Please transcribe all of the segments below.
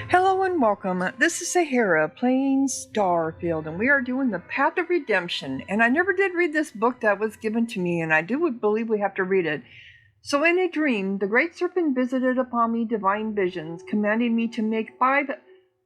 Hello and welcome. This is Sahira playing Starfield, and we are doing the Path of Redemption. And I never did read this book that was given to me, and I do believe we have to read it. So in a dream, the great serpent visited upon me divine visions, commanding me to make 5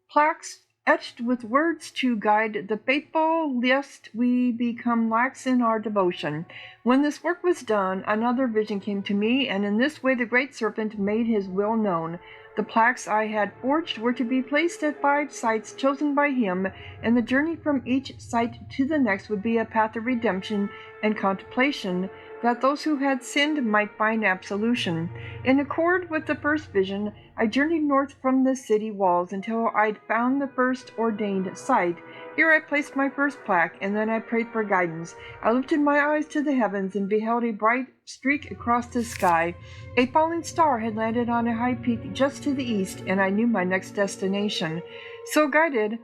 plaques etched with words to guide the faithful, lest we become lax in our devotion. When this work was done, another vision came to me, and in this way the great serpent made his will known. The plaques I had forged were to be placed at 5 sites chosen by him, and the journey from each site to the next would be a path of redemption and contemplation, that those who had sinned might find absolution. In accord with the first vision, I journeyed north from the city walls until I'd found the first ordained site. Here I placed my first plaque, and then I prayed for guidance. I lifted my eyes to the heavens and beheld a bright streak across the sky. A falling star had landed on a high peak just to the east, and I knew my next destination. So guided,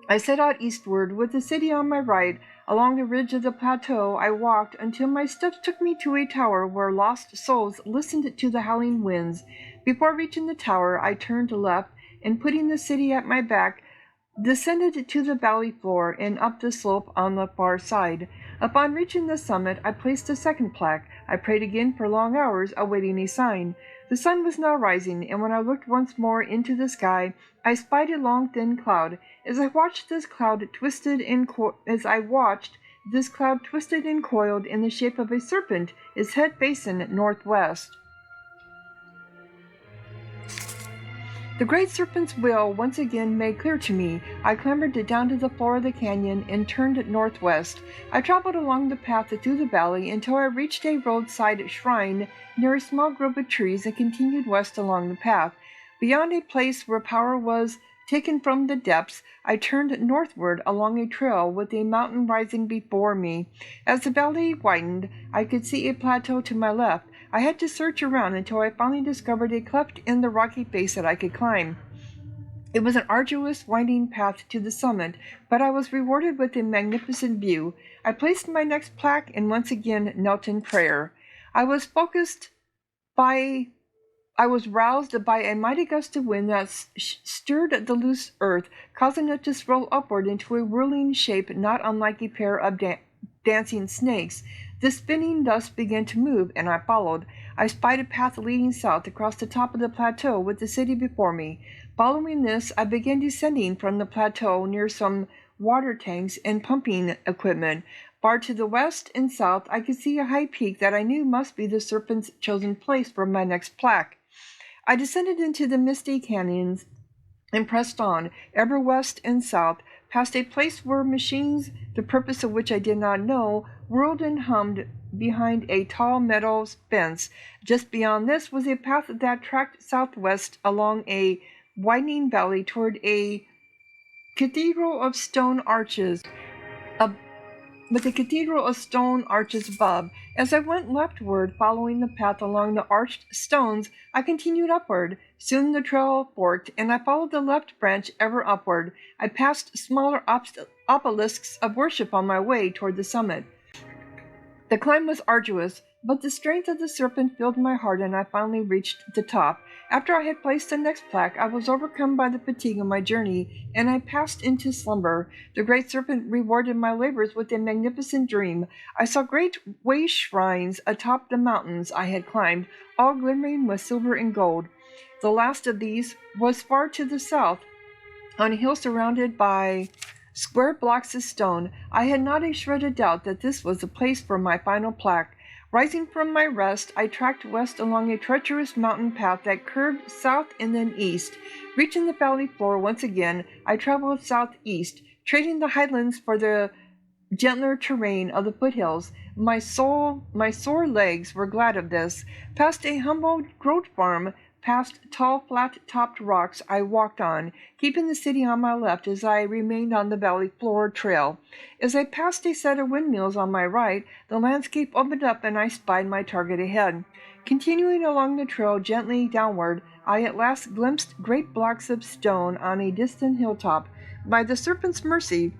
I set out eastward, with the city on my right. Along the ridge of the plateau I walked until my steps took me to a tower where lost souls listened to the howling winds. Before reaching the tower, I turned left, and putting the city at my back, descended to the valley floor and up the slope on the far side. Upon reaching the summit, I placed a second plaque. I prayed again for long hours, awaiting a sign. The sun was now rising, and when I looked once more into the sky, I spied a long thin cloud. As I watched this cloud twisted and coiled in the shape of a serpent, its head facing northwest. The great serpent's will once again made clear to me. I clambered down to the floor of the canyon and turned northwest. I traveled along the path through the valley until I reached a roadside shrine near a small grove of trees and continued west along the path. Beyond a place where power was taken from the depths, I turned northward along a trail with a mountain rising before me. As the valley widened, I could see a plateau to my left. I had to search around until I finally discovered a cleft in the rocky face that I could climb. It was an arduous, winding path to the summit, but I was rewarded with a magnificent view. I placed my next plaque and once again knelt in prayer. I was roused by a mighty gust of wind that stirred the loose earth, causing it to swirl upward into a whirling shape not unlike a pair of dancing snakes. The spinning dust began to move, and I followed. I spied a path leading south across the top of the plateau with the city before me. Following this, I began descending from the plateau near some water tanks and pumping equipment. Far to the west and south, I could see a high peak that I knew must be the serpent's chosen place for my next plaque. I descended into the misty canyons and pressed on, ever west and south, past a place where machines, the purpose of which I did not know, whirled and hummed behind a tall metal fence. Just beyond this was a path that tracked southwest along a widening valley toward a cathedral of stone arches. With a cathedral of stone arches above. As I went leftward, following the path along the arched stones, I continued upward. Soon the trail forked, and I followed the left branch ever upward. I passed smaller obelisks of worship on my way toward the summit. The climb was arduous, but the strength of the serpent filled my heart, and I finally reached the top. After I had placed the next plaque, I was overcome by the fatigue of my journey, and I passed into slumber. The great serpent rewarded my labors with a magnificent dream. I saw great way shrines atop the mountains I had climbed, all glimmering with silver and gold. The last of these was far to the south, on a hill surrounded by square blocks of stone. I had not a shred of doubt that this was the place for my final plaque. Rising from my rest, I tracked west along a treacherous mountain path that curved south and then east. Reaching the valley floor once again, I traveled southeast, trading the highlands for the gentler terrain of the foothills. My sore legs were glad of this. Past a humble goat farm, past tall, flat-topped rocks I walked on, keeping the city on my left as I remained on the valley floor trail. As I passed a set of windmills on my right, the landscape opened up and I spied my target ahead. Continuing along the trail gently downward, I at last glimpsed great blocks of stone on a distant hilltop. By the serpent's mercy,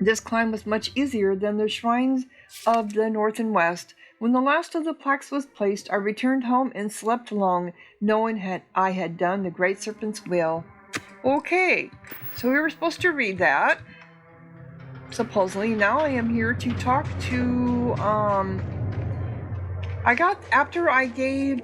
this climb was much easier than the shrines of the north and west. When the last of the plaques was placed, I returned home and slept long, knowing I had done the great serpent's will. Okay, so we were supposed to read that. Supposedly, now I am here to talk to, after I gave,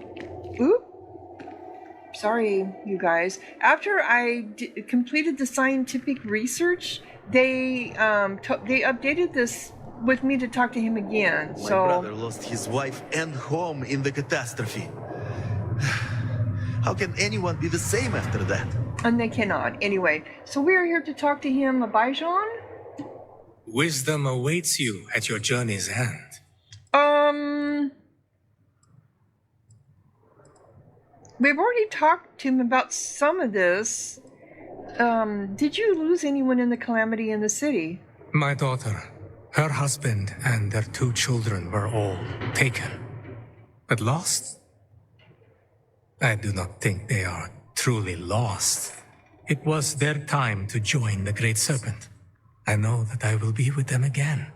sorry, you guys. After I completed the scientific research, they updated this with me to talk to him again. My brother lost his wife and home in the catastrophe. How can anyone be the same after that? And they cannot. Anyway, so we are here to talk to him, Abaijan. Wisdom awaits you at your journey's end. We've already talked to him about some of this. Did you lose anyone in the calamity in the city? My daughter, her husband, and their 2 children were all taken. But lost? I do not think they are truly lost. It was their time to join the Great Serpent. I know that I will be with them again.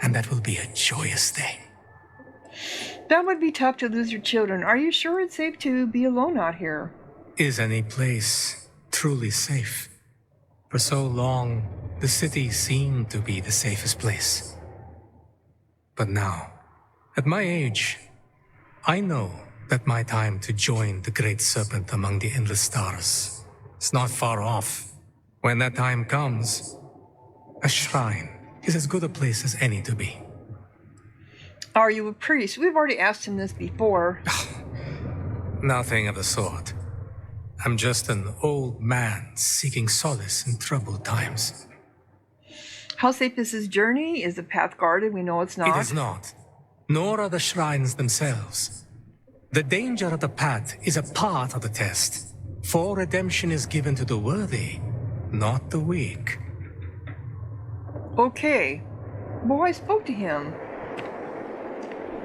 And that will be a joyous thing. That would be tough to lose your children. Are you sure it's safe to be alone out here? Is any place truly safe? For so long, the city seemed to be the safest place. But now, at my age, I know that my time to join the Great Serpent among the endless stars is not far off. When that time comes, a shrine is as good a place as any to be. Are you a priest? We've already asked him this before. Nothing of the sort. I'm just an old man seeking solace in troubled times. How safe is his journey? Is the path guarded? We know it's not. It is not. Nor are the shrines themselves. The danger of the path is a part of the test. For redemption is given to the worthy, not the weak. Okay. Well, I spoke to him.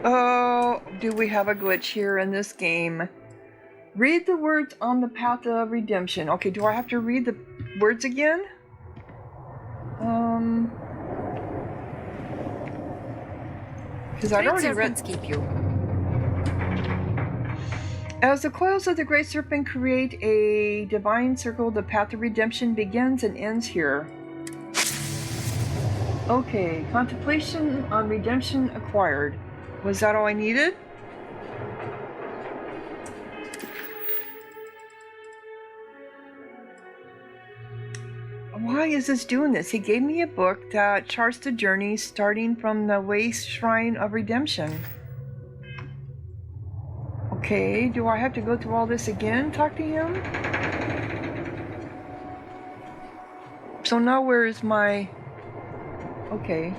Oh, do we have a glitch here in this game? Read the words on the path of redemption. Okay, do I have to read the words again? Because I'd already read. Keep you. As the coils of the Great Serpent create a divine circle, the path of redemption begins and ends here. Okay, contemplation on redemption acquired. Was that all I needed? Why is this doing this? He gave me a book that charts the journey starting from the Waste Shrine of Redemption. Okay, do I have to go through all this again? Talk to him? So now where's my... Okay.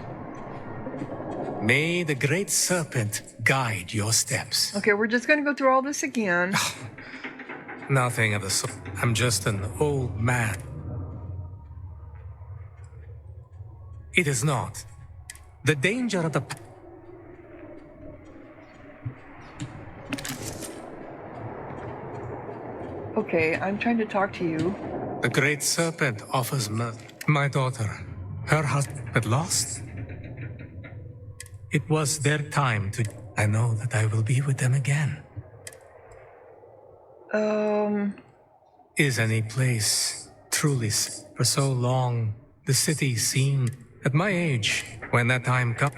May the Great Serpent guide your steps. Okay, we're just gonna go through all this again. Nothing of the sort. I'm just an old man. It is not. The danger of the... Okay, I'm trying to talk to you. The Great Serpent offers my daughter, her husband, but lost? It was their time to... I know that I will be with them again. Is any place truly... For so long, the city seemed... At my age, when that time comes...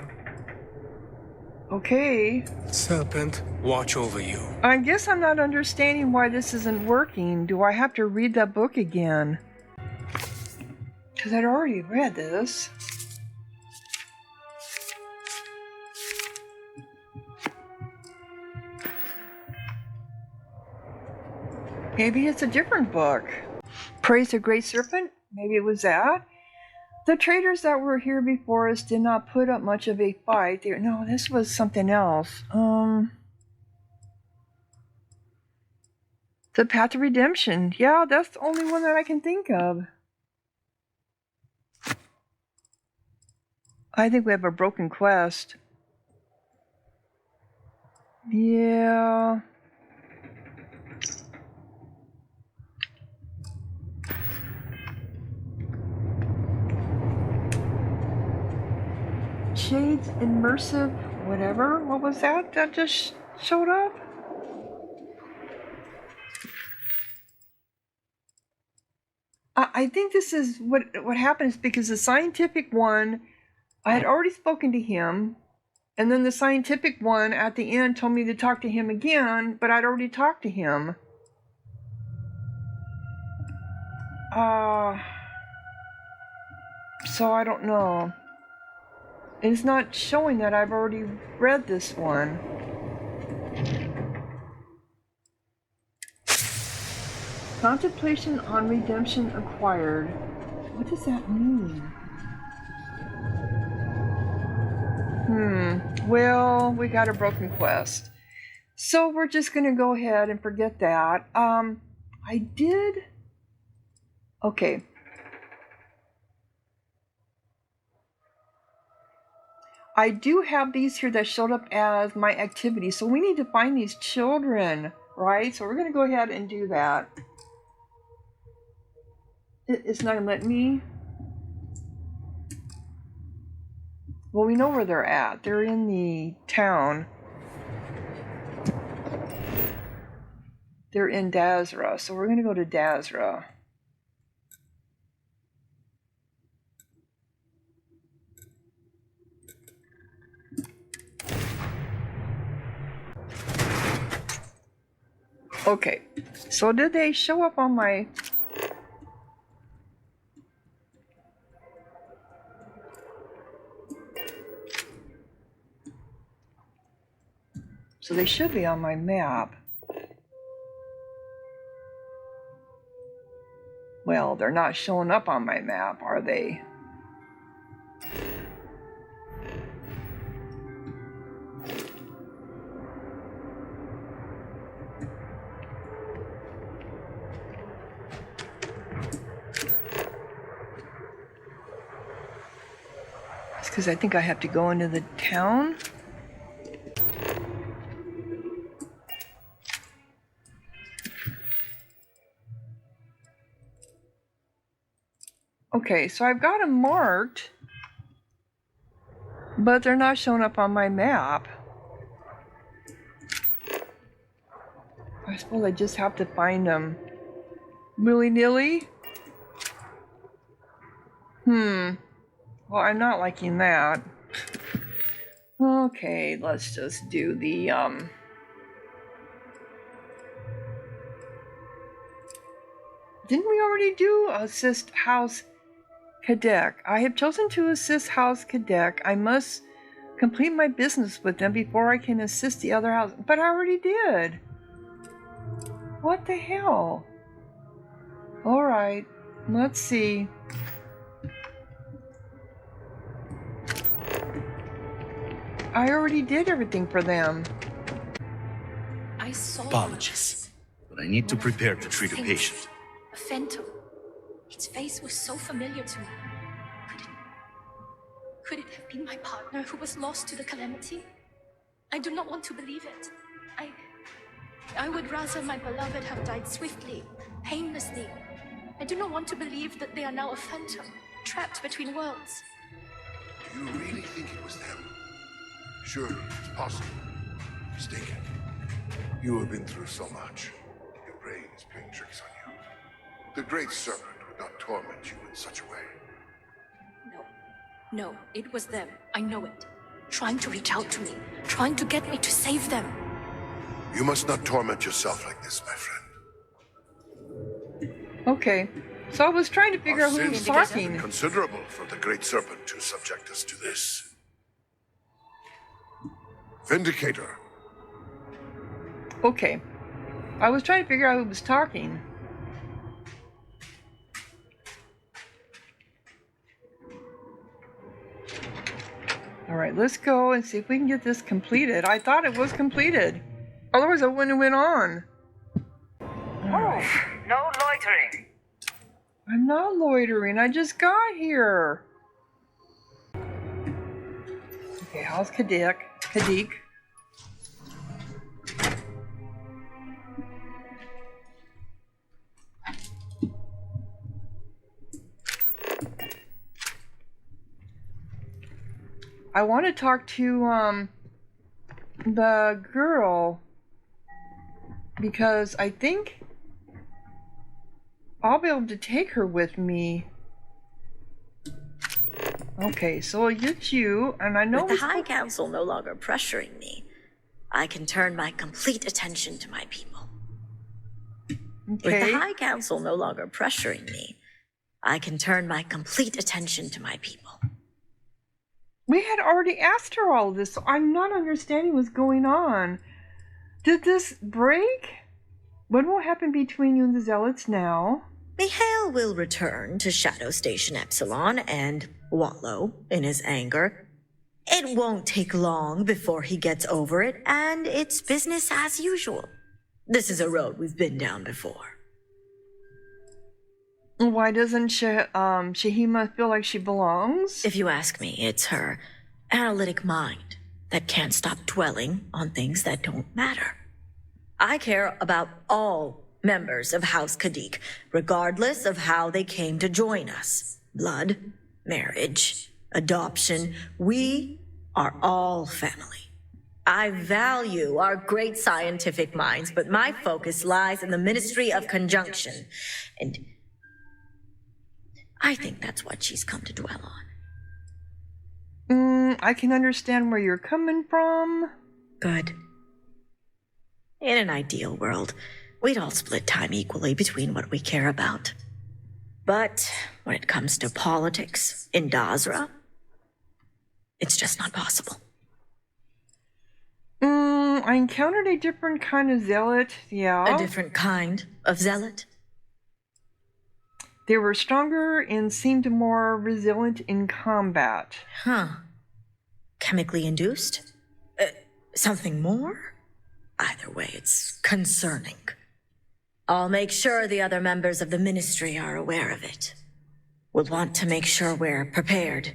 Okay. Serpent, watch over you. I guess I'm not understanding why this isn't working. Do I have to read that book again? Because I'd already read this. Maybe it's a different book. Praise the Great Serpent? Maybe it was that? The traders that were here before us did not put up much of a fight. No, this was something else. The Path of Redemption. Yeah, that's the only one that I can think of. I think we have a broken quest. Yeah. Shades immersive, whatever. What was that? That just showed up? I think this is what happens because the scientific one, I had already spoken to him, and then the scientific one at the end told me to talk to him again, but I'd already talked to him. So I don't know. And it's not showing that I've already read this one. Contemplation on redemption acquired. What does that mean? Well, we got a broken quest. So we're just going to go ahead and forget that. Okay. I do have these here that showed up as my activity. So we need to find these children, right? So we're going to go ahead and do that. It's not going to let me. Well, we know where they're at. They're in the town. They're in Dazra. So we're going to go to Dazra. Okay. So did they show up on my... So they should be on my map. Well, they're not showing up on my map, are they? It's because I think I have to go into the town. Okay, so I've got them marked, but they're not showing up on my map. I suppose I just have to find them willy-nilly. Well, I'm not liking that. Okay, let's just do the, Didn't we already do assist House Kadek? I have chosen to assist House Kadek. I must complete my business with them before I can assist the other house. But I already did. What the hell? Alright, let's see. I already did everything for them. I saw... Apologies, but I need to prepare to treat a patient. A phantom. Its face was so familiar to me. Could it have been my partner who was lost to the calamity? I do not want to believe it. I would rather my beloved have died swiftly, painlessly. I do not want to believe that they are now a phantom, trapped between worlds. Do you really think it was them? Surely it's possible. Mistaken. You have been through so much. Your brain is playing tricks on you. The Great Serpent would not torment you in such a way. No, it was them. I know it. Trying to reach out to me. Trying to get me to save them. You must not torment yourself like this, my friend. Okay. So I was trying to figure out who was talking. Considerable for the Great Serpent to subject us to this. Vindicator. Okay. I was trying to figure out who was talking. Alright, let's go and see if we can get this completed. I thought it was completed. Otherwise I wouldn't have went on. Move! No loitering! I'm not loitering. I just got here. Okay, how's Kadik? I want to talk to the girl because I think I'll be able to take her with me. Okay, so it's you, and I know With the High Council no longer pressuring me, I can turn my complete attention to my people. With Okay. the High Council no longer pressuring me, I can turn my complete attention to my people. We had already asked her all of this, so I'm not understanding what's going on. Did this break? What will happen between you and the Zealots now? Mihail will return to Shadow Station Epsilon and wallow in his anger. It won't take long before he gets over it, and it's business as usual. This is a road we've been down before. Why doesn't Sahima feel like she belongs? If you ask me, it's her analytic mind that can't stop dwelling on things that don't matter. I care about all members of House Kadik, regardless of how they came to join us. Blood, marriage, adoption, we are all family. I value our great scientific minds, but my focus lies in the Ministry of Conjunction, and I think that's what she's come to dwell on. I can understand where you're coming from. Good. In an ideal world, we'd all split time equally between what we care about. But when it comes to politics in Dazra, it's just not possible. I encountered a different kind of zealot, yeah. A different kind of zealot? They were stronger and seemed more resilient in combat. Huh. Chemically induced? Something more? Either way, it's concerning. I'll make sure the other members of the Ministry are aware of it. We'll want to make sure we're prepared,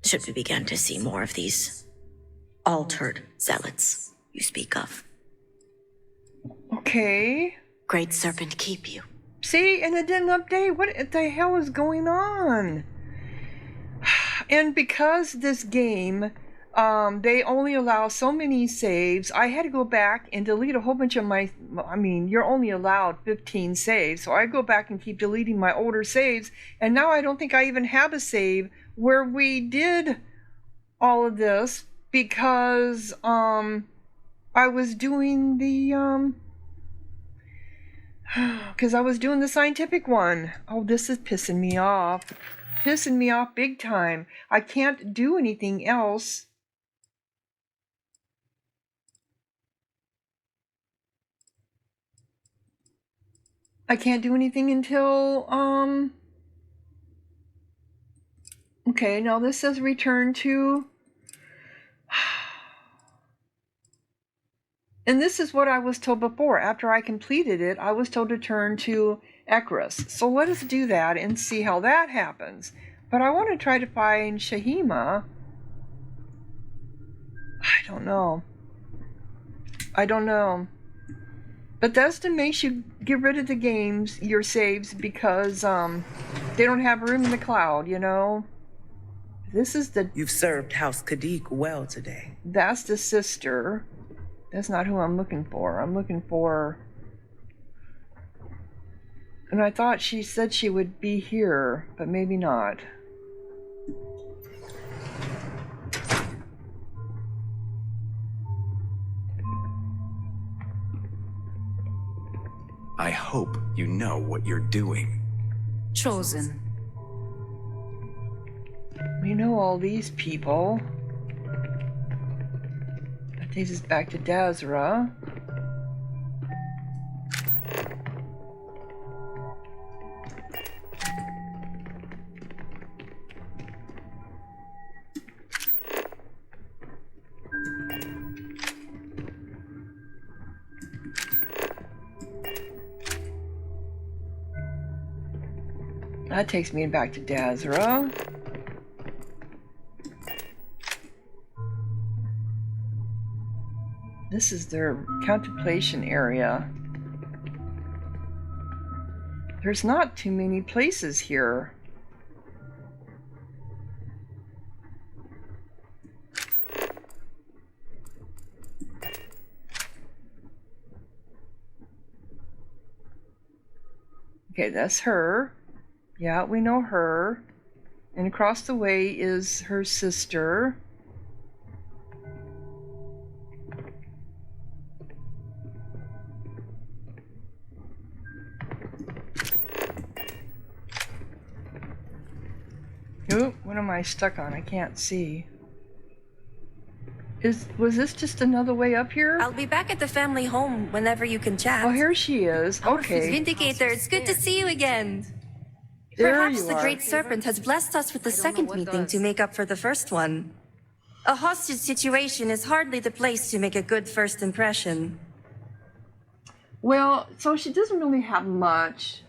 should we begin to see more of these altered zealots you speak of. Okay. Great Serpent keep you. See, and it didn't update. What the hell is going on? And because this game, they only allow so many saves, I had to go back and delete a whole bunch of my, you're only allowed 15 saves, so I go back and keep deleting my older saves, and now I don't think I even have a save where we did all of this, because, I was doing the, because I was doing the scientific one. Oh, this is pissing me off. Pissing me off big time. I can't do anything else. I can't do anything until, okay, now this says return to... And this is what I was told before. After I completed it, I was told to turn to Ekris. So let us do that and see how that happens. But I want to try to find Sahima. I don't know. Bethesda makes you get rid of the games, your saves, because they don't have room in the cloud, you know? This is the... You've served House Kadik well today. That's the sister. That's not who I'm looking for. I'm looking for... And I thought she said she would be here, but maybe not. I hope you know what you're doing. Chosen. We know all these people. That takes us back to Dazra. That takes me back to Dazra. This is their contemplation area. There's not too many places here. Okay, that's her. Yeah, we know her. And across the way is her sister. Oh, what am I stuck on? I can't see. Was this just another way up here? I'll be back at the family home whenever you can chat. Oh, here she is. Okay. Vindicator, it's good to see you again. There Perhaps you the are. Great Serpent has blessed us with the second meeting to make up for the first one. A hostage situation is hardly the place to make a good first impression. Well, so she doesn't really have much.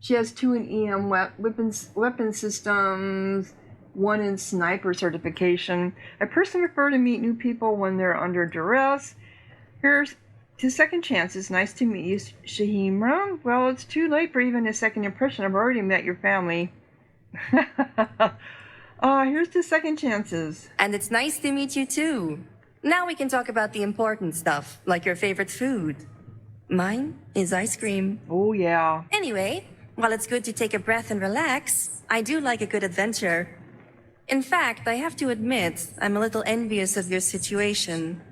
She has 2 in EM weapon systems, 1 in sniper certification. I personally prefer to meet new people when they're under duress. Here's to second chances. Nice to meet you, Sahima. Well, it's too late for even a second impression. I've already met your family. Here's to second chances. And it's nice to meet you too. Now we can talk about the important stuff, like your favorite food. Mine is ice cream. Oh, yeah. Anyway, while it's good to take a breath and relax, I do like a good adventure. In fact, I have to admit, I'm a little envious of your situation.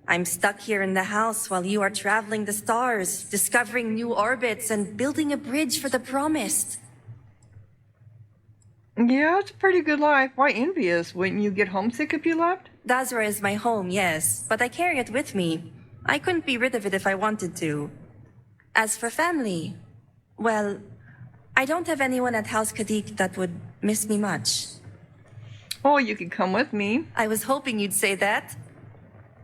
I'm stuck here in the house while you are traveling the stars, discovering new orbits, and building a bridge for the promised. Yeah, it's a pretty good life. Why envious? Wouldn't you get homesick if you left? Dazra is my home, yes, but I carry it with me. I couldn't be rid of it if I wanted to. As for family, well, I don't have anyone at House Kadik that would miss me much. Oh, you could come with me. I was hoping you'd say that.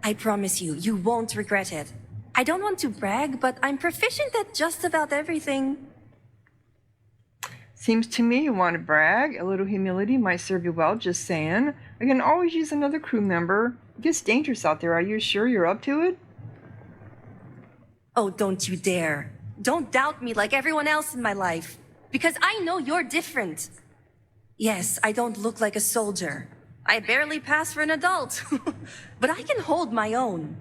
I promise you, you won't regret it. I don't want to brag, but I'm proficient at just about everything. Seems to me you want to brag. A little humility might serve you well, just saying. I can always use another crew member. It gets dangerous out there. Are you sure you're up to it? Oh, don't you dare. Don't doubt me like everyone else in my life. Because I know you're different. Yes, I don't look like a soldier. I barely pass for an adult. But I can hold my own.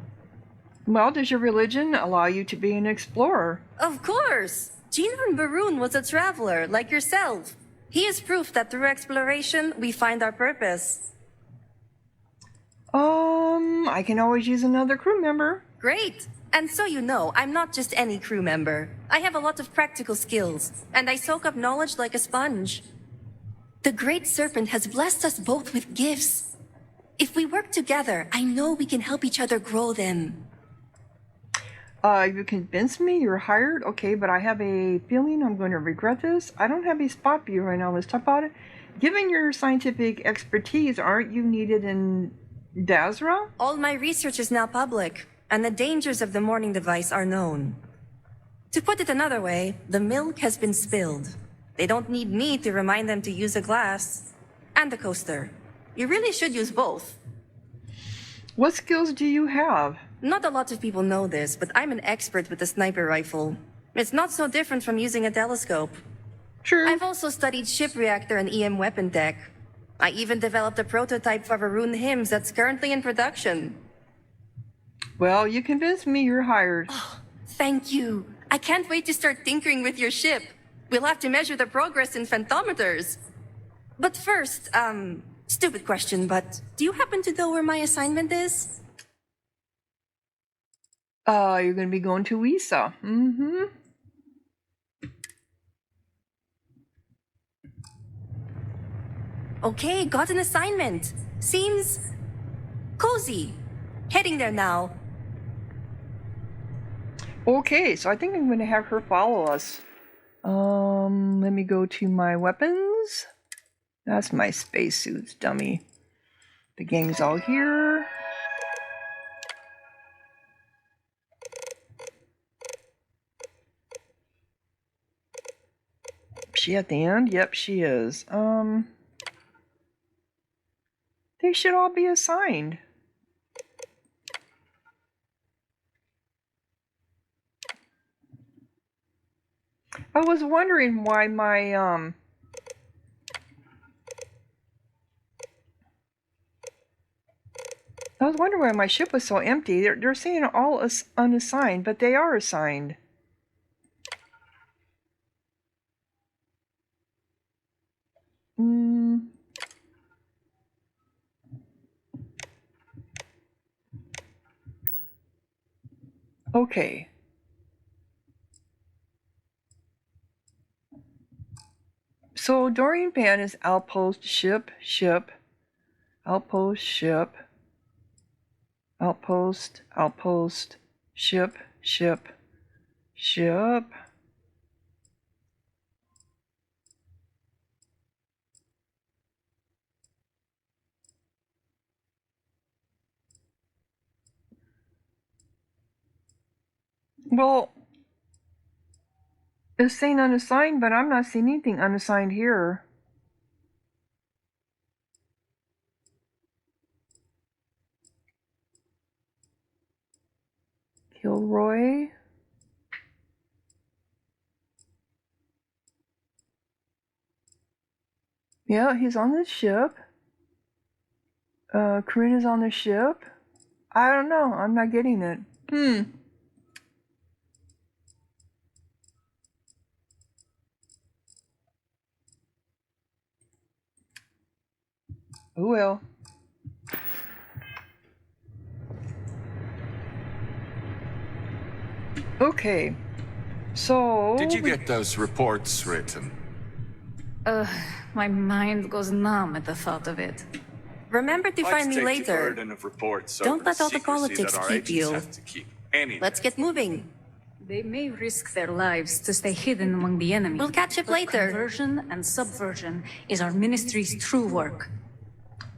Well, does your religion allow you to be an explorer? Of course. Jinan Barun was a traveler, like yourself. He is proof that through exploration, we find our purpose. I can always use another crew member. Great. And so you know, I'm not just any crew member. I have a lot of practical skills, and I soak up knowledge like a sponge. The Great Serpent has blessed us both with gifts. If we work together, I know we can help each other grow them. You convinced me you're hired? Okay, but I have a feeling I'm going to regret this. I don't have a spot for you right now. Let's talk about it. Given your scientific expertise, aren't you needed in Dazra? All my research is now public, and the dangers of the morning device are known. To put it another way, the milk has been spilled. They don't need me to remind them to use a glass. And the coaster. You really should use both. What skills do you have? Not a lot of people know this, but I'm an expert with a sniper rifle. It's not so different from using a telescope. True. I've also studied ship reactor and EM weapon tech. I even developed a prototype for Varun hymns that's currently in production. Well, you convinced me you're hired. Oh, thank you. I can't wait to start tinkering with your ship. We'll have to measure the progress in phantometers. But first, stupid question, but do you happen to know where my assignment is? You're going to be going to ESA. Mm-hmm. Okay, got an assignment. Seems cozy. Heading there now. Okay, so I think I'm going to have her follow us. Let me go to my weapons. That's my spacesuits, dummy. The game's all here. She at the end? Yep, she is. They should all be assigned. I was wondering why my I was wondering why my ship was so empty. They're saying all unassigned, but they are assigned. Okay. So Dorian Ban is outpost, ship, outpost, ship, outpost, outpost, ship. Well, it's saying unassigned, but I'm not seeing anything unassigned here. Kilroy. Yeah, he's on the ship. Karina's on the ship. I don't know. I'm not getting it. Oh well. Okay. So... Did you get those reports written? My mind goes numb at the thought of it. Remember to find me The later. burden of reports Don't over let all the secrecy politics that our keep agents you. have to keep. Anyway, Let's get moving. They may risk their lives to stay hidden among the enemy. We'll catch up but later. Conversion and subversion is our ministry's true work.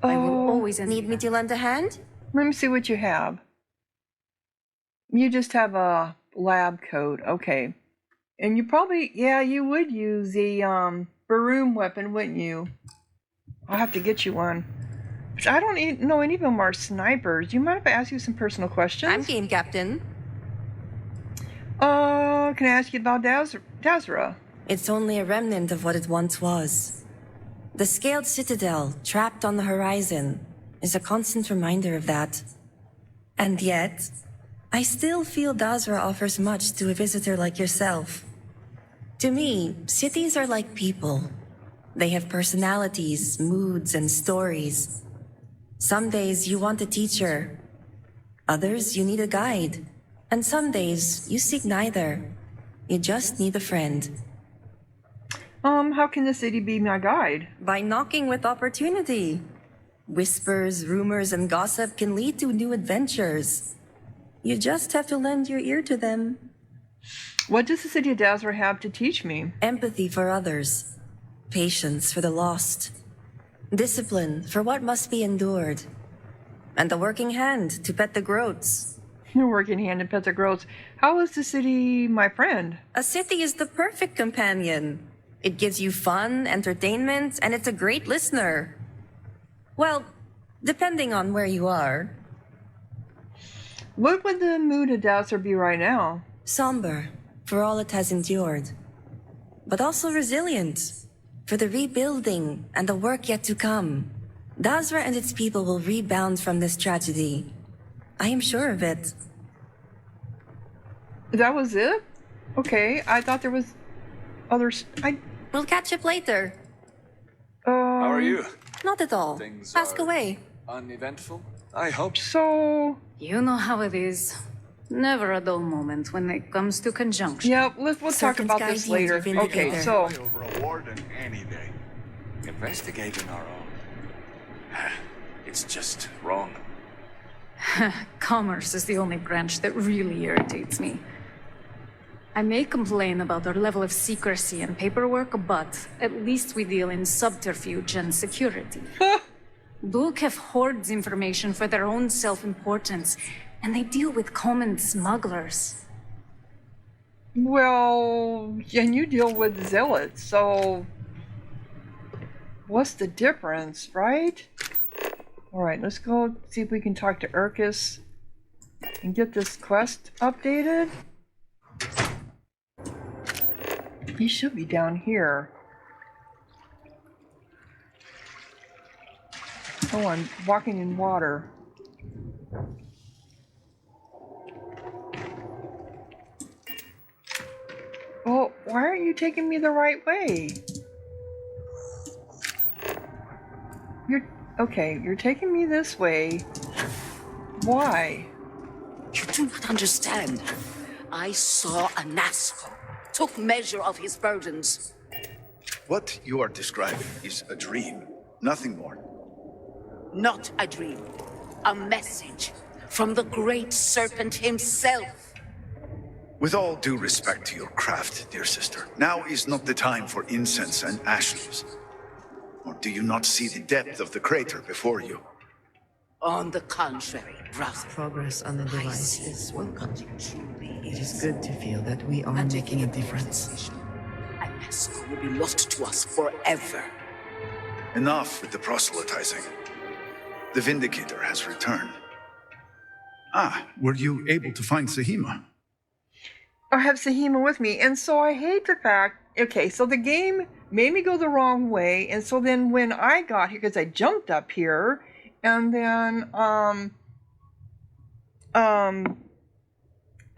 I will always Need me to lend a hand? Let me see what you have. You just have a lab coat. Okay. And you probably... Yeah, you would use the Baroom weapon, wouldn't you? I'll have to get you one. I don't know any of them are snipers. You mind if I ask you some personal questions? I'm game captain. Can I ask you about Dazra? It's only a remnant of what it once was. The scaled citadel, trapped on the horizon, is a constant reminder of that. And yet, I still feel Dazra offers much to a visitor like yourself. To me, cities are like people. They have personalities, moods, and stories. Some days you want a teacher. Others you need a guide. And some days you seek neither. You just need a friend. How can the city be my guide? By knocking with opportunity. Whispers, rumors, and gossip can lead to new adventures. You just have to lend your ear to them. What does the city of Dazra have to teach me? Empathy for others. Patience for the lost. Discipline for what must be endured. And a working hand to pet the groats. Your working hand to pet the groats. How is the city my friend? A city is the perfect companion. It gives you fun, entertainment, and it's a great listener. Well, depending on where you are. What would the mood of Dazra be right now? Somber, for all it has endured. But also resilient, for the rebuilding and the work yet to come. Dazra and its people will rebound from this tragedy. I am sure of it. That was it? Okay, I thought there was others. We'll catch up later. how are you? Not at all. Things Ask are away. Uneventful? I hope. So... You know how it is. Never a dull moment when it comes to conjunction. Yeah, we'll talk Serpent's about this guiding later. to vindicator. Okay, so... Over a warden any day. Investigating our own. It's just wrong. Commerce is the only branch that really irritates me. I may complain about their level of secrecy and paperwork, but at least we deal in subterfuge and security. Dulkev hoards information for their own self-importance, and they deal with common smugglers. Well, and you deal with zealots, so... What's the difference, right? Alright, let's go see if we can talk to Ekris and get this quest updated. He should be down here. Oh, I'm walking in water. Well, why aren't you taking me the right way? Okay, you're taking me this way. Why? You do not understand. I saw Anasco, took measure of his burdens. What you are describing is a dream, nothing more. Not a dream. A message from the great serpent himself. With all due respect to your craft, dear sister, now is not the time for incense and ash leaves. Or do you not see the depth of the crater before you? On the contrary, brother. Progress on the device is welcome. It is good to feel that we are making a difference. Anasco will be lost to us forever. Enough with the proselytizing. The Vindicator has returned. Ah, were you able to find Sahima? I have Sahima with me, and so I hate the fact... Okay, so the game made me go the wrong way, and so then when I got here, because I jumped up here, and then,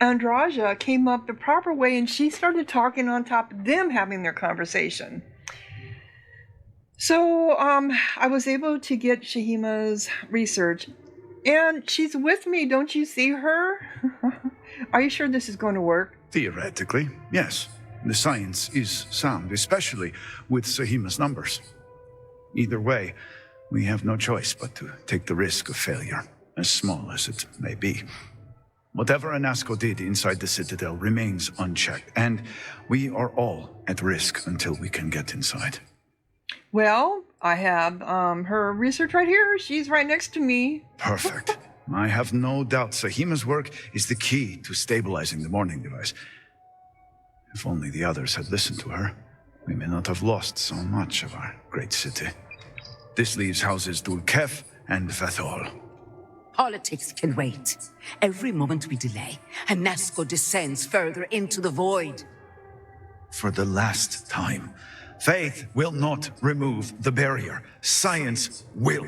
Andraja came up the proper way, and she started talking on top of them having their conversation. So, I was able to get Shahima's research, and she's with me. Don't you see her? Are you sure this is going to work? Theoretically, yes. The science is sound, especially with Sahima's numbers. Either way, we have no choice but to take the risk of failure, as small as it may be. Whatever Anasco did inside the Citadel remains unchecked, and we are all at risk until we can get inside. Well, I have her research right here. She's right next to me. Perfect. I have no doubt Sahima's work is the key to stabilizing the morning device. If only the others had listened to her, we may not have lost so much of our great city. This leaves houses Dulkef and Vathol. Politics can wait. Every moment we delay, Anasco descends further into the void. For the last time, faith will not remove the barrier. Science will.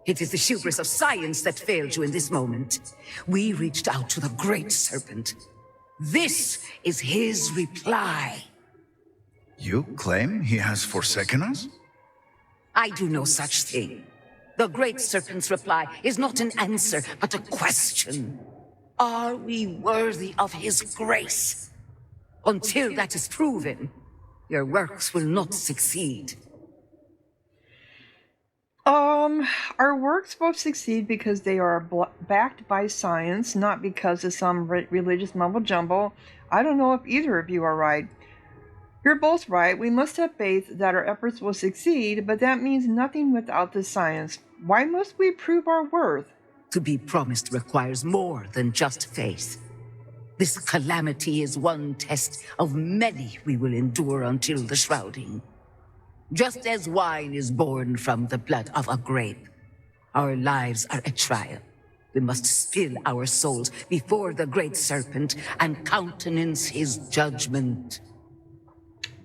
It is the hubris of science that failed you in this moment. We reached out to the great serpent. This is his reply. You claim he has forsaken us? I do no such thing. The great serpent's reply is not an answer, but a question. Are we worthy of his grace? Until that is proven, your works will not succeed. Our works both succeed because they are backed by science, not because of some religious mumble-jumble. I don't know if either of you are right. You're both right. We must have faith that our efforts will succeed, but that means nothing without the science. Why must we prove our worth? To be promised requires more than just faith. This calamity is one test of many we will endure until the shrouding. Just as wine is born from the blood of a grape, our lives are a trial. We must spill our souls before the great serpent and countenance his judgment.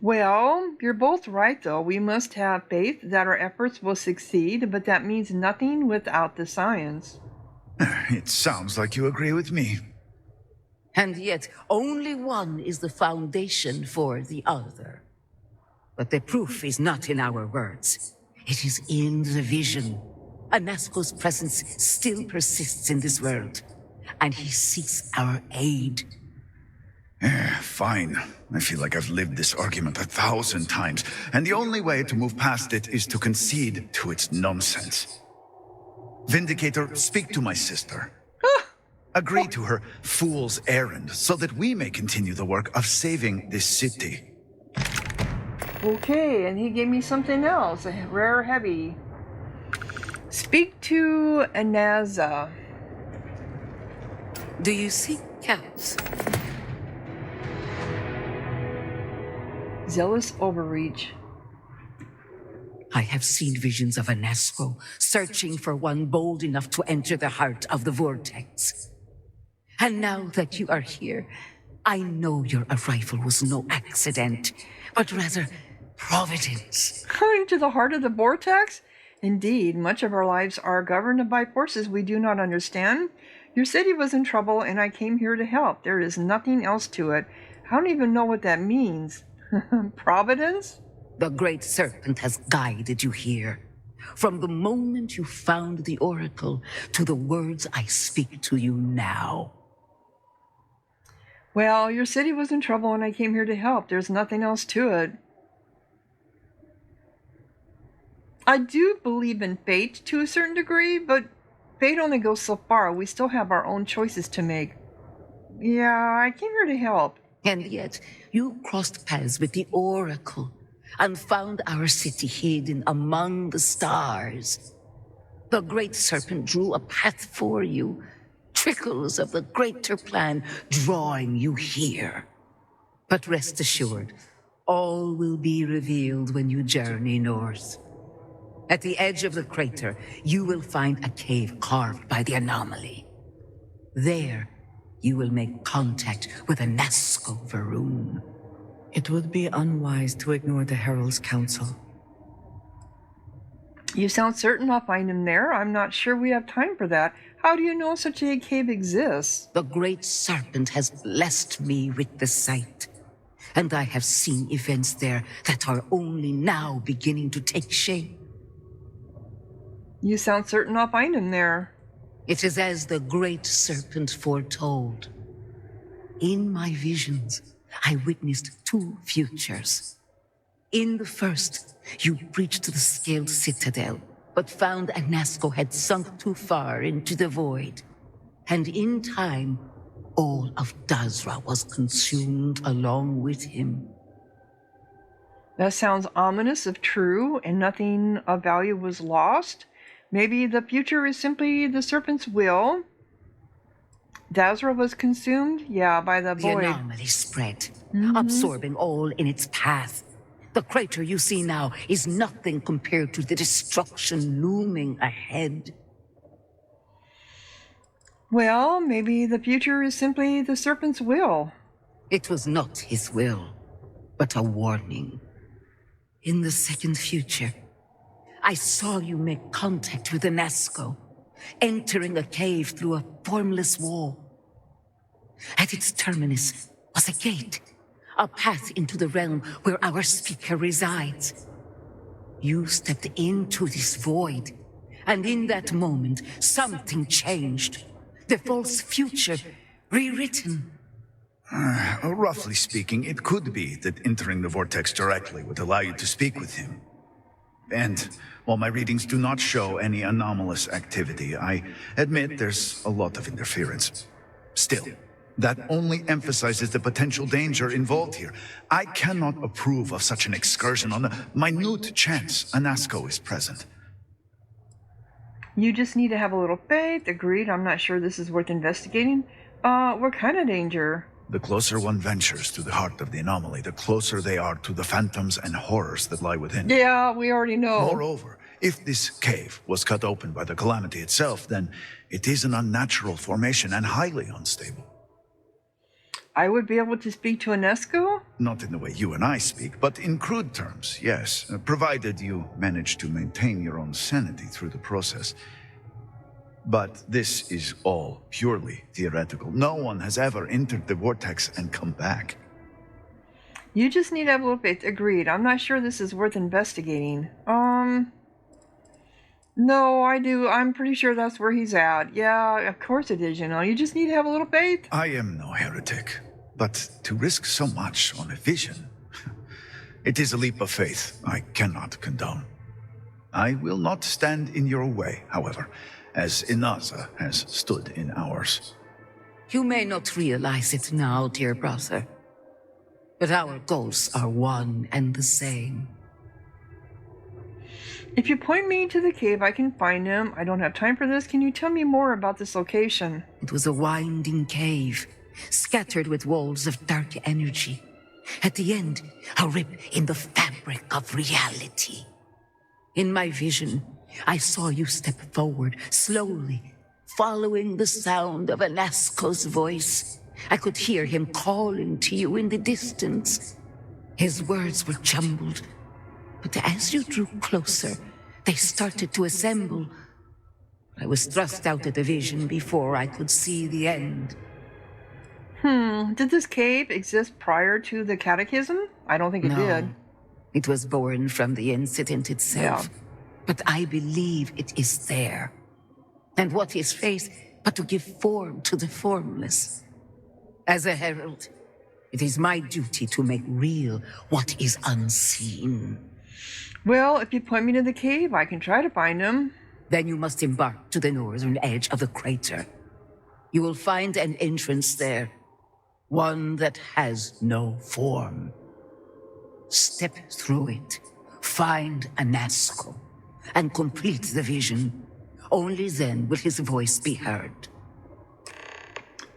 Well, you're both right, though. We must have faith that our efforts will succeed, but that means nothing without the science. It sounds like you agree with me. And yet, only one is the foundation for the other. But the proof is not in our words. It is in the vision. Anasco's presence still persists in this world, and he seeks our aid. Fine. I feel like I've lived this argument 1,000 times, and the only way to move past it is to concede to its nonsense. Vindicator, speak to my sister. Agree to her fool's errand so that we may continue the work of saving this city. Okay, and he gave me something else, a rare heavy. Speak to Inaza. Do you seek cows? Zealous overreach. I have seen visions of Anasco searching for one bold enough to enter the heart of the vortex. And now that you are here, I know your arrival was no accident, but rather providence. Into the heart of the vortex? Indeed, much of our lives are governed by forces we do not understand. Your city was in trouble, and I came here to help. There is nothing else to it. I don't even know what that means. Providence? The great serpent has guided you here. From the moment you found the oracle to the words I speak to you now. Well, your city was in trouble and I came here to help. There's nothing else to it. I do believe in fate to a certain degree, but fate only goes so far. We still have our own choices to make. Yeah, I came here to help. And yet, you crossed paths with the oracle and found our city hidden among the stars. The great serpent drew a path for you, trickles of the greater plan drawing you here. But rest assured, all will be revealed when you journey north. At the edge of the crater, you will find a cave carved by the anomaly. There, you will make contact with a Nazca Varun. It would be unwise to ignore the Herald's counsel. You sound certain I'll find him there. I'm not sure we have time for that. How do you know such a cave exists? The great serpent has blessed me with the sight, and I have seen events there that are only now beginning to take shape. You sound certain I'll find him there. It is as the great serpent foretold. In my visions, I witnessed two futures. In the first, you breached the scaled citadel, but found Anasco had sunk too far into the void. And in time, all of Dazra was consumed along with him. That sounds ominous if true, and nothing of value was lost. Maybe the future is simply the serpent's will. Dazra was consumed, by the void. The anomaly spread, absorbing all in its path. The crater you see now is nothing compared to the destruction looming ahead. Well, maybe the future is simply the serpent's will. It was not his will, but a warning. In the second future, I saw you make contact with Anasco, entering a cave through a formless wall. At its terminus was a gate, a path into the realm where our speaker resides. You stepped into this void, and in that moment, something changed. The false future rewritten. Roughly speaking, it could be that entering the vortex directly would allow you to speak with him. And while my readings do not show any anomalous activity, I admit there's a lot of interference. Still, that only emphasizes the potential danger involved here. I cannot approve of such an excursion on the minute chance Anasco is present. You just need to have a little faith. Agreed. I'm not sure this is worth investigating. What kind of danger? The closer one ventures to the heart of the anomaly, the closer they are to the phantoms and horrors that lie within. Yeah, we already know. Moreover, if this cave was cut open by the calamity itself, then it is an unnatural formation and highly unstable. I would be able to speak to Anasco? Not in the way you and I speak, but in crude terms, yes, provided you manage to maintain your own sanity through the process. But this is all purely theoretical. No one has ever entered the vortex and come back. You just need to have a little faith. Agreed. I'm not sure this is worth investigating. No, I do. I'm pretty sure that's where he's at. Yeah, of course it is, You just need to have a little faith. I am no heretic, but to risk so much on a vision, it is a leap of faith I cannot condone. I will not stand in your way, however, as Inaza has stood in ours. You may not realize it now, dear brother, but our goals are one and the same. If you point me to the cave, I can find him. I don't have time for this. Can you tell me more about this location? It was a winding cave, scattered with walls of dark energy. At the end, a rip in the fabric of reality. In my vision, I saw you step forward, slowly, following the sound of Anasco's voice. I could hear him calling to you in the distance. His words were jumbled, but as you drew closer, they started to assemble. I was thrust out of the vision before I could see the end. Did this cave exist prior to the cataclysm? I don't think it did. It was born from the incident itself. Yeah. but I believe it is there. And what is faith but to give form to the formless? As a herald, it is my duty to make real what is unseen. Well, if you point me to the cave, I can try to find him. Then you must embark to the northern edge of the crater. You will find an entrance there, one that has no form. Step through it, find a Nazgul, and complete the vision. Only then will his voice be heard.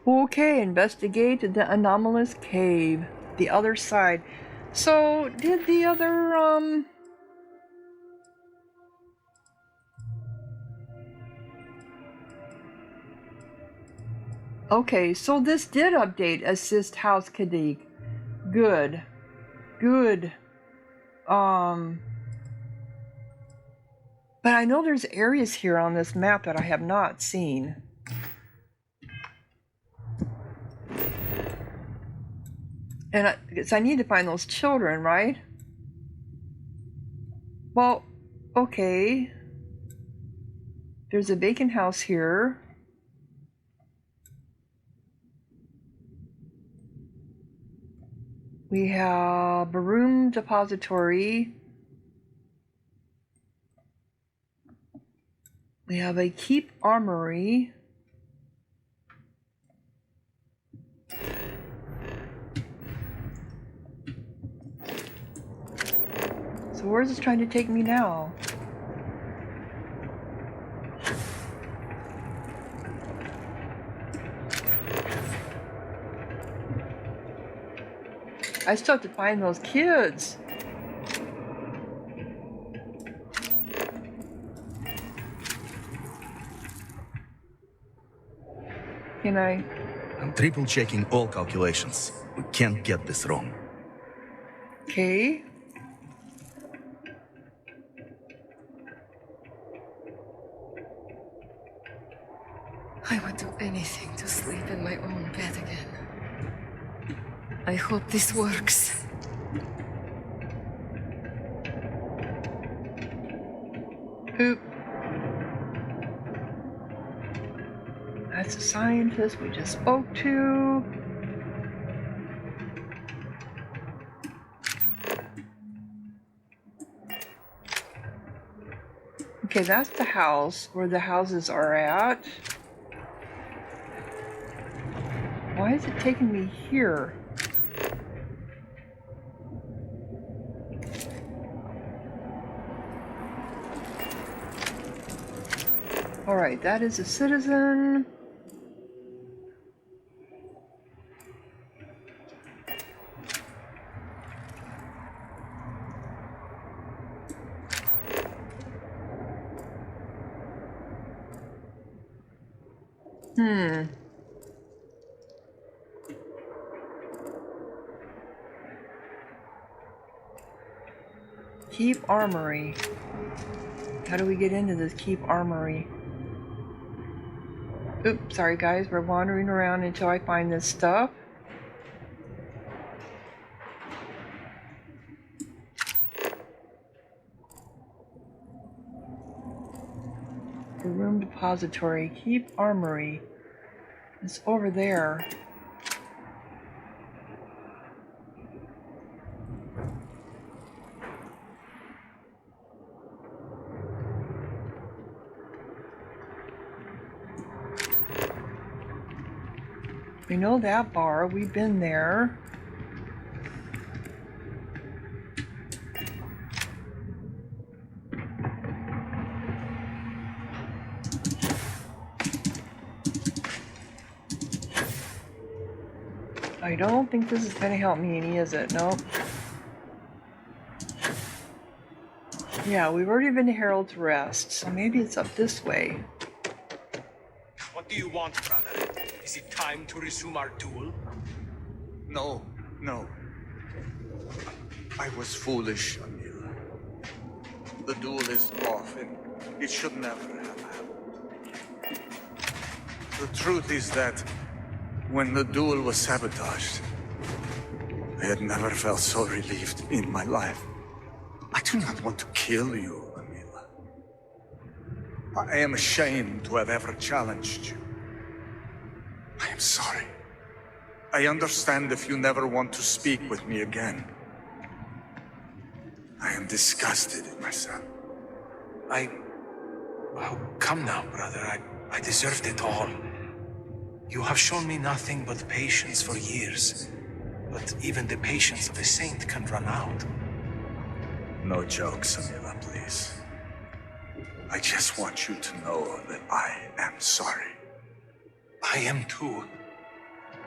Okay, investigate the anomalous cave. The other side. So, did the other, Okay, so this did update Assist House Kadik. Good. Good. But I know there's areas here on this map that I have not seen. And I need to find those children, right? Well, okay. There's a vacant house here. We have a room depository. We have a keep armory. So where's this trying to take me now? I still have to find those kids. Can I? I'm triple checking all calculations. We can't get this wrong. Okay. I would do anything to sleep in my own bed again. I hope this works. Oop. That's a scientist we just spoke to. Okay, that's the house where the houses are at. Why is it taking me here? All right, that is a citizen. Keep armory. How do we get into this keep armory? Oops, sorry guys, we're wandering around until I find this stuff. The room depository, keep armory. It's over there. We know that bar, we've been there. I don't think this is gonna help me any, is it? Nope. Yeah, we've already been to Herald's Rest, so maybe it's up this way. What do you want, brother? Is it time to resume our duel? No. I was foolish, Anil. The duel is off, and it should never have happened. The truth is that when the duel was sabotaged, I had never felt so relieved in my life. I do not want to kill you, Anil. I am ashamed to have ever challenged you. I am sorry. I understand if you never want to speak with me again. I am disgusted at myself. Oh, come now, brother. I deserved it all. You have shown me nothing but patience for years. But even the patience of a saint can run out. No jokes, Samila, please. I just want you to know that I am sorry. I am too.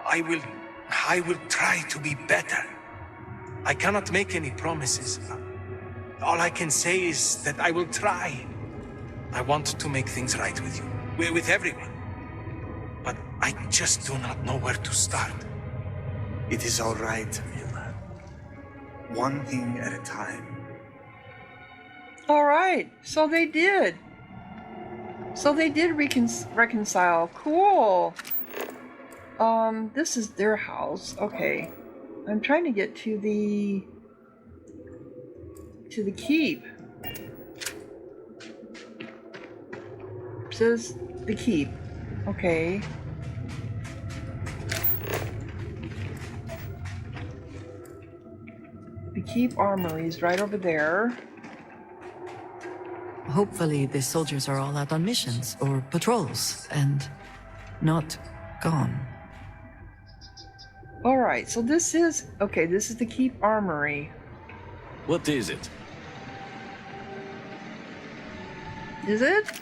I will try to be better. I cannot make any promises. All I can say is that I will try. I want to make things right with you, with everyone. But I just do not know where to start. It is all right, Tamila. One thing at a time. All right, so they did. So they did reconcile. Cool. This is their house. Okay. I'm trying to get to the keep. It says the keep. Okay. The keep armory is right over there. Hopefully the soldiers are all out on missions or patrols and not gone. All right, so this is the keep armory. What is it? Is it?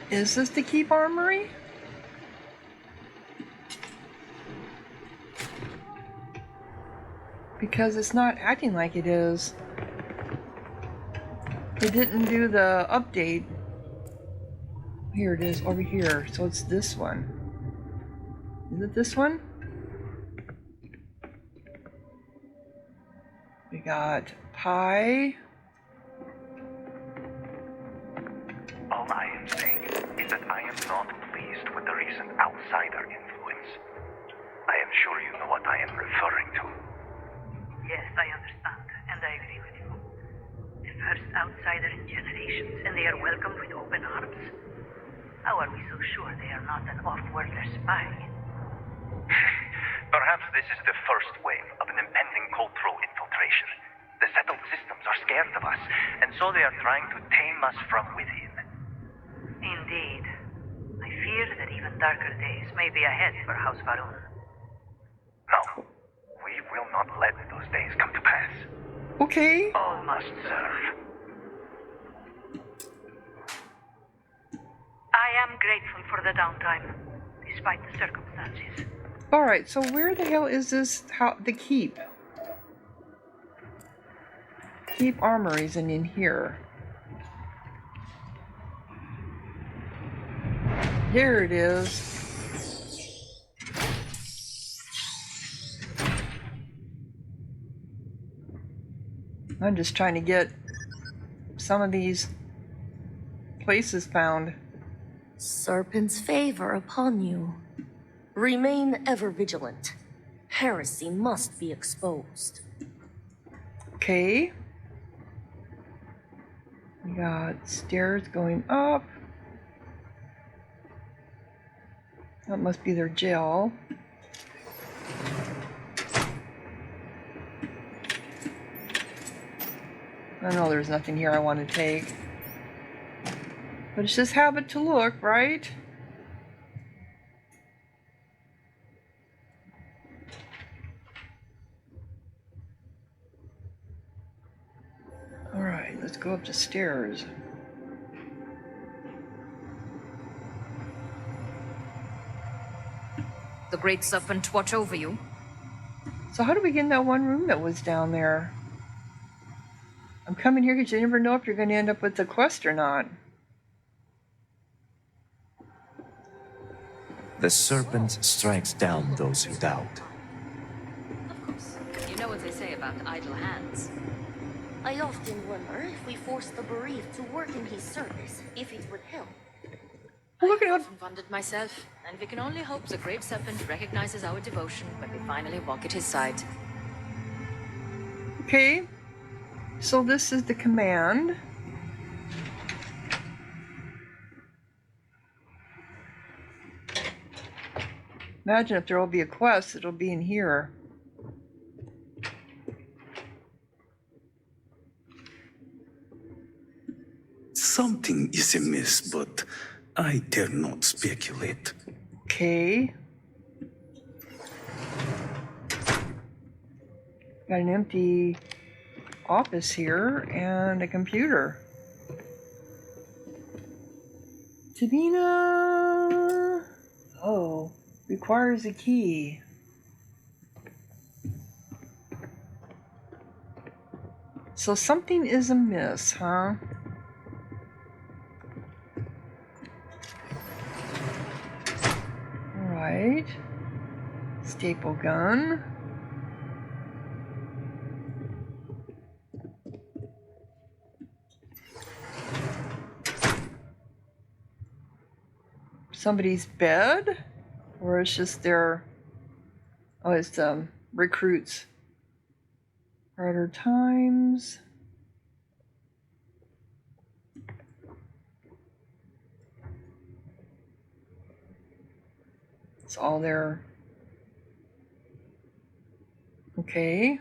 Is this the keep armory? Because it's not acting like it is. They didn't do the update. Here it is, over here. So it's this one. Is it this one? We got pie. All I am saying is that I am not pleased with the recent outsider influence. I am sure you know what I am referring to. Yes, I understand, and I agree with you. The first outsider in generations, and they are welcomed with open arms? How are we so sure they are not an off-worlder spy? Perhaps this is the first wave of an impending cultural infiltration. The settled systems are scared of us, and so they are trying to tame us from within. Indeed. I fear that even darker days may be ahead for House Varun. No. We will not let those days come to pass. Okay. All must serve. I am grateful for the downtime, despite the circumstances. Alright, so where the hell is this, the keep? Keep armories and in here. Here it is. I'm just trying to get some of these places found. Serpent's favor upon you. Remain ever vigilant. Heresy must be exposed. Okay. We got stairs going up. That must be their jail. I know there's nothing here I want to take. But it's just habit to look, right? Alright, let's go up the stairs. The Great Serpent watch over you. So how do we get in that one room that was down there? I'm coming here because you never know if you're going to end up with the quest or not. The serpent strikes down those who doubt. Of course. You know what they say about idle hands. I often wonder if we force the bereaved to work in his service, if it would help. Look at how... Funded myself, and we can only hope the Great Serpent recognizes our devotion when we finally walk at his side. Okay. So this is the command. Imagine if there will be a quest, it'll be in here. Something is amiss, but I dare not speculate. Okay. Got an empty office here and a computer. Sabina. Oh, requires a key. So something is amiss, huh? Alright. Staple gun. Somebody's bed? Or it's just their... Oh, it's recruits. Harder times. It's all there. Okay.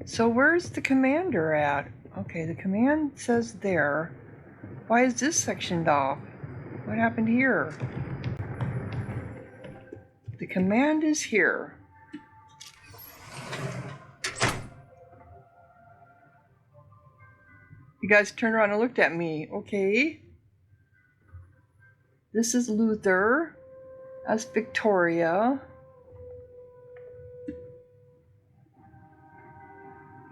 So where's the commander at? Okay, the command says there. Why is this sectioned off? What happened here? The command is here. You guys turned around and looked at me. Okay. This is Luther. That's Victoria.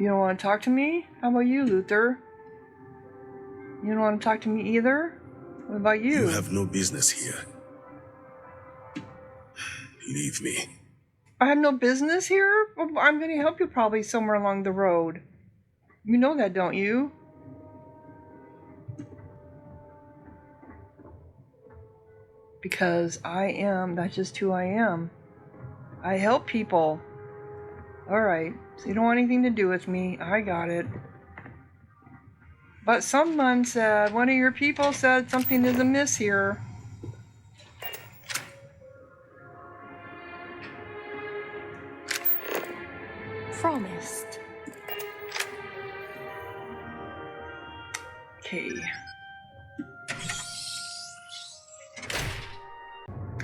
You don't want to talk to me? How about you, Luther? You don't want to talk to me either? What about you? You have no business here. Leave me. I have no business here? Well, I'm going to help you probably somewhere along the road. You know that, don't you? Because that's just who I am. I help people. Alright, so you don't want anything to do with me. I got it. But someone said, one of your people said something is amiss here. Promised. Okay.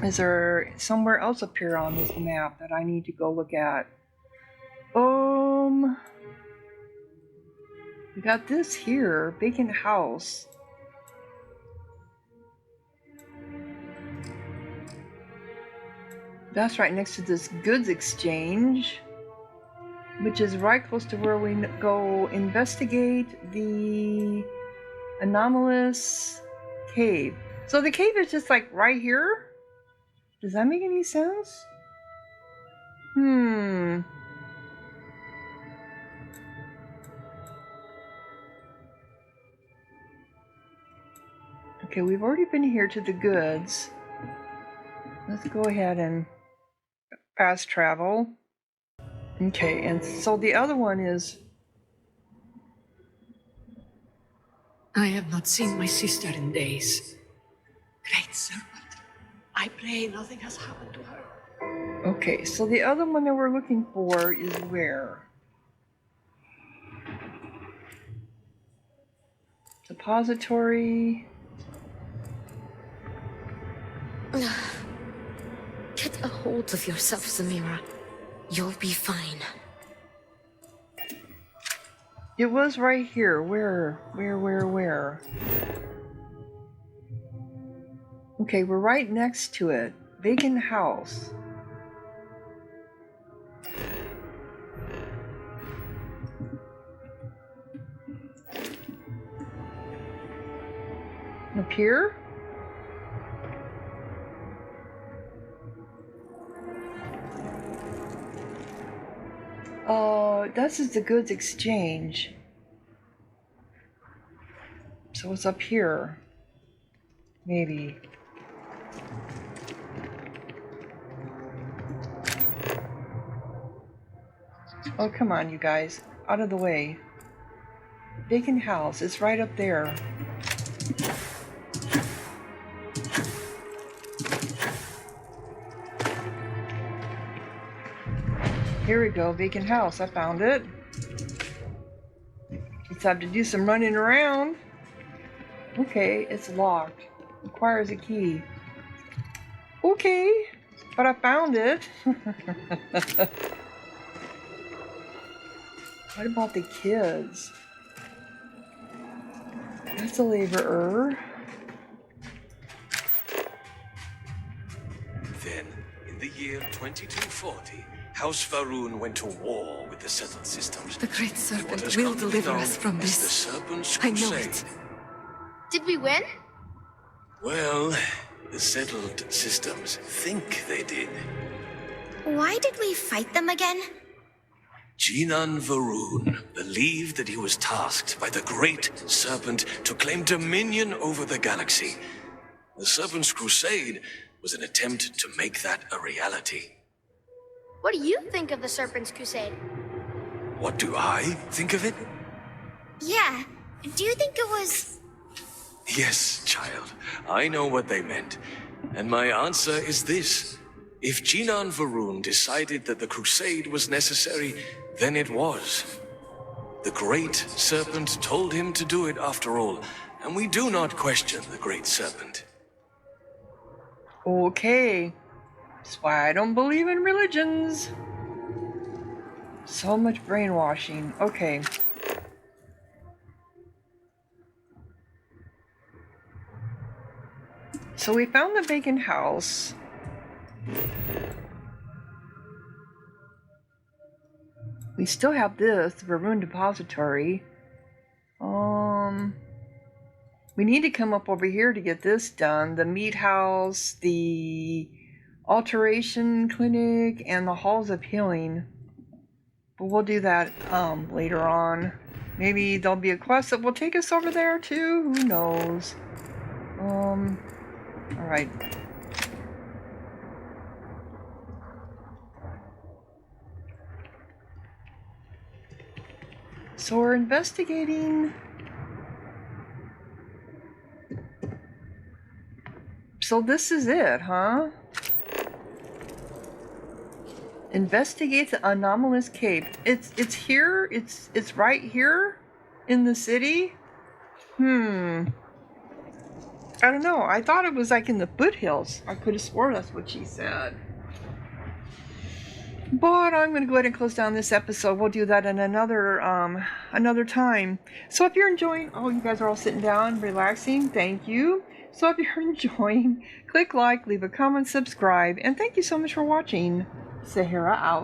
Is there somewhere else up here on this map that I need to go look at? We got this here, vacant house. That's right next to this goods exchange, which is right close to where we go investigate the anomalous cave. So the cave is just like right here? Does that make any sense? Okay, we've already been here to the goods. Let's go ahead and fast travel. Okay, and so the other one is... I have not seen my sister in days. Great Serpent, I pray nothing has happened to her. Okay, so the other one that we're looking for is where? Depository. Get a hold of yourself, Samira. You'll be fine. It was right here. Where? Okay, we're right next to it. Vacant house. Up here? This is the goods exchange. So it's up here. Maybe. Oh, come on, you guys. Out of the way. Vacant house. It's right up there. Here we go. Vacant house. I found it. Just have to do some running around. Okay, it's locked. Requires a key. Okay, but I found it. What about the kids? That's a laborer. Then, in the year 2240, House Varun went to war with the settled systems. The Great Serpent What will has come to be deliver known us from as this. The Serpent's I know Crusade. it. Did we win? Well, the settled systems think they did. Why did we fight them again? Jinan Varun believed that he was tasked by the Great Serpent to claim dominion over the galaxy. The Serpent's Crusade was an attempt to make that a reality. What do you think of the Serpent's Crusade? What do I think of it? Yeah. Do you think it was... Yes, child. I know what they meant. And my answer is this. If Jinan Varun decided that the Crusade was necessary, then it was. The Great Serpent told him to do it after all, and we do not question the Great Serpent. Okay. That's why I don't believe in religions. So much brainwashing. Okay. So we found the vacant house. We still have this, the Varun Depository. We need to come up over here to get this done. The meat house, the alteration clinic, and the halls of healing. But we'll do that later on. Maybe there'll be a quest that will take us over there too. Who knows? Alright. So we're investigating. So this is it, huh? Investigate the anomalous cape. It's here. It's right here in the city. I don't know. I thought it was like in the foothills. I could have sworn that's what she said. But I'm going to go ahead and close down this episode. We'll do that in another time. So if you're enjoying, oh, you guys are all sitting down, relaxing. Thank you. So if you're enjoying, click like, leave a comment, subscribe, and thank you so much for watching. Sahara out.